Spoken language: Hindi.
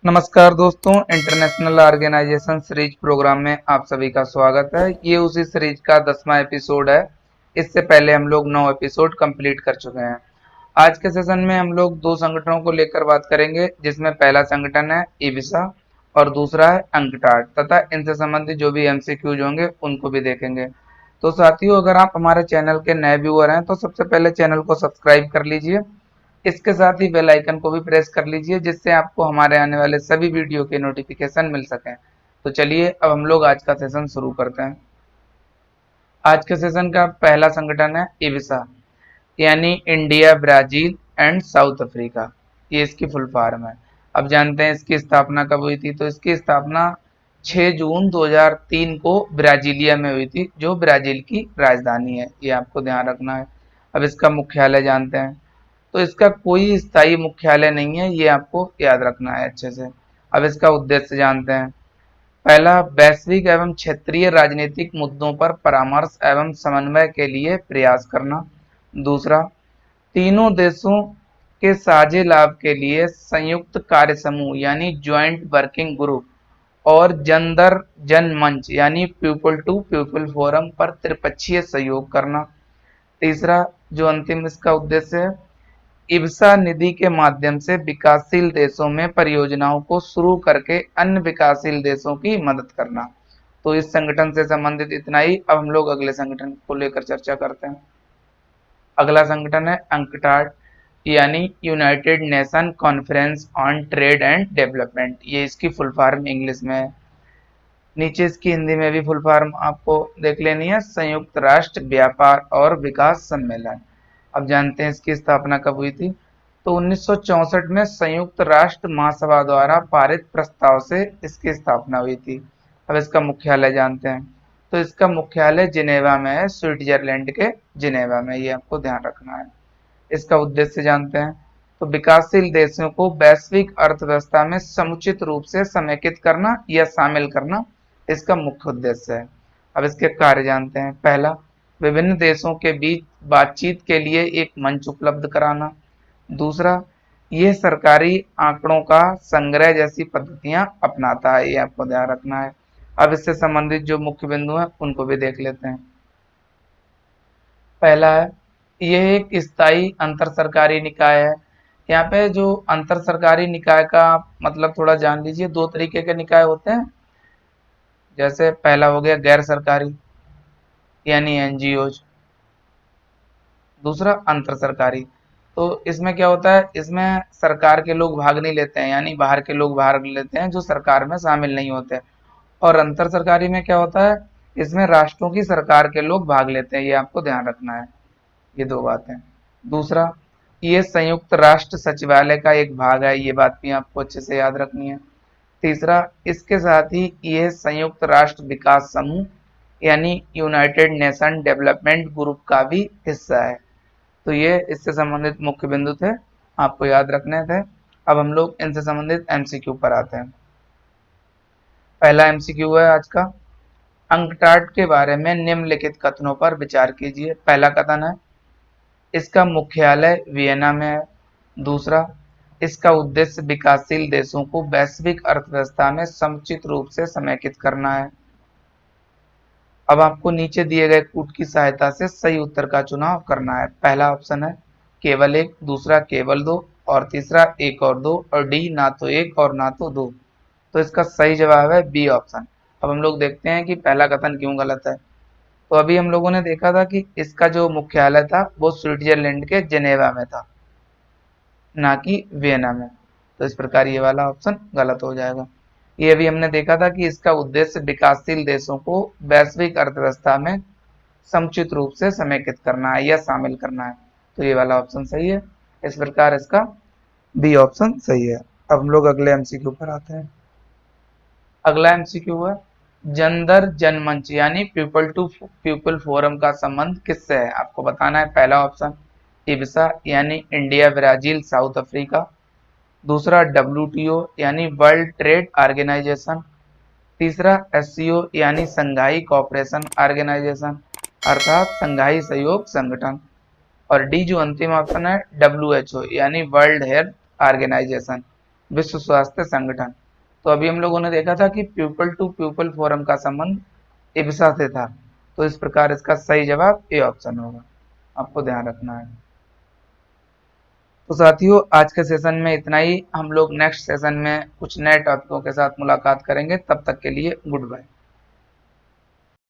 नमस्कार दोस्तों, इंटरनेशनल ऑर्गेनाइजेशन सीरीज प्रोग्राम में आप सभी का स्वागत है। ये उसी सीरीज का 10वां एपिसोड है। इससे पहले हम लोग 9 एपिसोड कंप्लीट कर चुके हैं। आज के सेशन में हम लोग दो संगठनों को लेकर बात करेंगे, जिसमें पहला संगठन है इबिसा और दूसरा है अंकटाड, तथा इनसे संबंधित जो भी एमसीक्यूज होंगे उनको भी देखेंगे। तो साथियों, अगर आप हमारे चैनल के नए व्यूअर हैं तो सबसे पहले चैनल को सब्सक्राइब कर लीजिए। इसके साथ ही बेल आइकन को भी प्रेस कर लीजिए, जिससे आपको हमारे आने वाले सभी वीडियो के नोटिफिकेशन मिल सकें। तो चलिए अब हम लोग आज का सेशन शुरू करते हैं। आज के सेशन का पहला संगठन है इबिसा, यानी India, Brazil and south Africa. ये इसकी फुल फॉर्म है। अब जानते हैं इसकी स्थापना कब हुई थी। तो इसकी स्थापना 6 जून 2003 को ब्राजीलिया में हुई थी, जो ब्राजील की राजधानी है। ये आपको ध्यान रखना है। अब इसका मुख्यालय जानते हैं। तो इसका कोई स्थायी मुख्यालय नहीं है, ये आपको याद रखना है अच्छे से। अब इसका उद्देश्य जानते हैं। पहला, वैश्विक एवं क्षेत्रीय राजनीतिक मुद्दों पर परामर्श एवं समन्वय के लिए प्रयास करना। दूसरा, तीनों देशों के साझे लाभ के लिए संयुक्त कार्य समूह यानी ज्वाइंट वर्किंग ग्रुप और जन दर जन मंच यानी पीपल टू पीपल फोरम पर त्रिपक्षीय सहयोग करना। तीसरा, जो अंतिम इसका उद्देश्य है, इब्सा निधि के माध्यम से विकासशील देशों में परियोजनाओं को शुरू करके अन्य विकासशील देशों की मदद करना। तो इस संगठन से संबंधित इतना ही। अब हम लोग अगले संगठन को लेकर चर्चा करते हैं। अगला संगठन है अंकटाड, यानी United nation conference on trade and development. ये इसकी फुल फॉर्म इंग्लिश में है। नीचे इसकी हिंदी में भी फुल फॉर्म आपको देख लेनी है, संयुक्त राष्ट्र व्यापार और विकास सम्मेलन। अब जानते हैं इसकी स्थापना कब हुई थी। तो 1964 में संयुक्त राष्ट्र महासभा द्वारा पारित प्रस्ताव से इसकी स्थापना हुई थी। अब इसका मुख्यालय जानते हैं। तो इसका मुख्यालय जिनेवा में है, स्विट्जरलैंड के जिनेवा में। ये आपको ध्यान रखना है। इसका उद्देश्य जानते हैं। तो विकासशील देशों को वैश्विक अर्थव्यवस्था में समुचित रूप से समेकित करना या शामिल करना इसका मुख्य उद्देश्य है। अब इसके कार्य जानते हैं। पहला, विभिन्न देशों के बीच बातचीत के लिए एक मंच उपलब्ध कराना। दूसरा, यह सरकारी आंकड़ों का संग्रह जैसी पद्धतियां अपनाता है। ये आपको ध्यान रखना है। अब इससे संबंधित जो मुख्य बिंदु हैं उनको भी देख लेते हैं। पहला है, यह एक स्थायी अंतर सरकारी निकाय है। यहाँ पे जो अंतर सरकारी निकाय का मतलब थोड़ा जान लीजिए। दो तरीके के निकाय होते हैं। जैसे पहला हो गया गैर सरकारी, यानी एनजीओज। दूसरा अंतर सरकारी। तो इसमें क्या होता है, इसमें सरकार के लोग भाग नहीं लेते हैं, यानी बाहर के लोग भाग लेते हैं जो सरकार में शामिल नहीं होते। और अंतर सरकारी में क्या होता है, इसमें राष्ट्रों की सरकार के लोग भाग लेते हैं। ये आपको ध्यान रखना है। ये दो बातें। दूसरा, ये संयुक्त राष्ट्र सचिवालय का एक भाग है। ये बात भी आपको अच्छे से याद रखनी है। तीसरा, इसके साथ ही यह संयुक्त राष्ट्र विकास समूह यानी यूनाइटेड नेशन डेवलपमेंट ग्रुप का भी हिस्सा है। तो ये इससे संबंधित मुख्य बिंदु थे, आपको याद रखने थे। अब हम लोग इनसे संबंधित एमसीक्यू पर आते हैं। पहला एमसीक्यू है आज का, अंकटाड के बारे में निम्नलिखित कथनों पर विचार कीजिए। पहला कथन है, इसका मुख्यालय वियना में है। दूसरा, इसका उद्देश्य विकासशील देशों को वैश्विक अर्थव्यवस्था में समुचित रूप से समेकित करना है। अब आपको नीचे दिए गए कूट की सहायता से सही उत्तर का चुनाव करना है। पहला ऑप्शन है केवल एक, दूसरा केवल दो, और तीसरा एक और दो, और डी ना तो एक और ना तो दो। तो इसका सही जवाब है बी ऑप्शन। अब हम लोग देखते हैं कि पहला कथन क्यों गलत है। तो अभी हम लोगों ने देखा था कि इसका जो मुख्यालय था वो स्विट्जरलैंड के जेनेवा में था, ना कि वियना में। तो इस प्रकार ये वाला ऑप्शन गलत हो जाएगा। ये भी हमने देखा था कि इसका उद्देश्य विकासशील देशों को वैश्विक अर्थव्यवस्था में समुचित रूप से समेकित करना है या शामिल करना है। तो ये वाला ऑप्शन सही है। इस प्रकार इसका बी ऑप्शन सही है। अब हम लोग अगले एमसीक्यू पर आते हैं। अगला एमसीक्यू है, जनदर जनमंच यानी पीपल टू पीपल फोरम का संबंध किससे है। आपको बताना है। पहला ऑप्शन इब्सा यानी इंडिया, ब्राजील, साउथ अफ्रीका। दूसरा, डब्ल्यूटीओ यानी वर्ल्ड ट्रेड ऑर्गेनाइजेशन। तीसरा, एससीओ यानी संघाई कोऑपरेशन ऑर्गेनाइजेशन, अर्थात संघाई सहयोग संगठन। और डी जो अंतिम ऑप्शन है, डब्ल्यूएचओ यानी वर्ल्ड हेल्थ ऑर्गेनाइजेशन। विश्व स्वास्थ्य संगठन। तो अभी हम लोगों ने देखा था कि पीपल टू पीपल फोरम का संबंध इब्सा से था, तो इस प्रकार इसका सही जवाब ए ऑप्शन होगा, आपको ध्यान रखना है। तो साथियों, आज के सेशन में इतना ही। हम लोग नेक्स्ट सेशन में कुछ नए टॉपिकों के साथ मुलाकात करेंगे। तब तक के लिए गुड बाय।